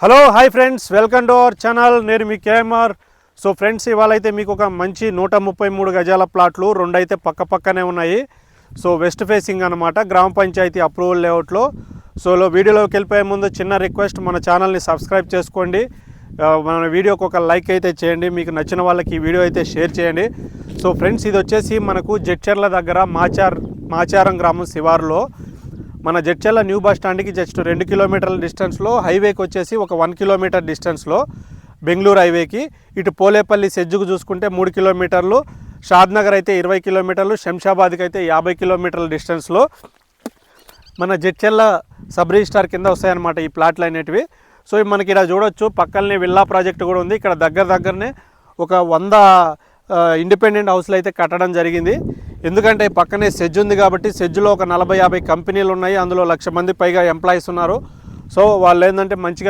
Hello hi friends, welcome to our channel. నేను మీ KMR. So friends, ఇవాళ అయితే మీకు ఒక మంచి 133 గజాల ప్లాట్లు రెండు అయితే పక్కనే ఉన్నాయి. సో వెస్ట్ ఫేసింగ్ అనమాట, గ్రామ పంచాయతీ అప్రూవల్ లేఅవుట్లో. సో వీడియోలోకి వెళ్ళిపోయే ముందు చిన్న రిక్వెస్ట్, మన ఛానల్ని సబ్స్క్రైబ్ చేసుకోండి. మన వీడియోకి ఒక లైక్ అయితే చేయండి, మీకు నచ్చిన వాళ్ళకి ఈ వీడియో అయితే షేర్ చేయండి. సో ఫ్రెండ్స్, ఇది వచ్చేసి మనకు జడ్చర్ల దగ్గర మాచారం గ్రామం శివారులో, మన జడ్చర్ల న్యూ బస్ స్టాండ్కి జస్ట్ 2 కిలోమీటర్ల డిస్టెన్స్లో, హైవేకి వచ్చేసి ఒక 1 కిలోమీటర్ డిస్టెన్స్లో, బెంగళూరు హైవేకి ఇటు పోలేపల్లి సెజ్జుకు చూసుకుంటే 3 కిలోమీటర్లు, షాద్నగర్ అయితే 20 కిలోమీటర్లు, శంషాబాద్కి అయితే 50 కిలోమీటర్ల డిస్టెన్స్లో మన జడ్చర్ల సబ్ రిజిస్టార్ కింద వస్తాయన్నమాట ఈ ప్లాట్లు అనేటివి. సో మనకి ఇలా చూడొచ్చు, పక్కనే విల్లా ప్రాజెక్ట్ కూడా ఉంది. ఇక్కడ దగ్గరనే ఒక 100 ఇండిపెండెంట్ హౌస్లు అయితే కట్టడం జరిగింది. ఎందుకంటే పక్కనే సెజ్ ఉంది కాబట్టి, సెజ్లో ఒక 40-50 కంపెనీలు ఉన్నాయి. అందులో 1,00,000 మంది పైగా ఎంప్లాయీస్ ఉన్నారు. సో వాళ్ళు ఏంటంటే మంచిగా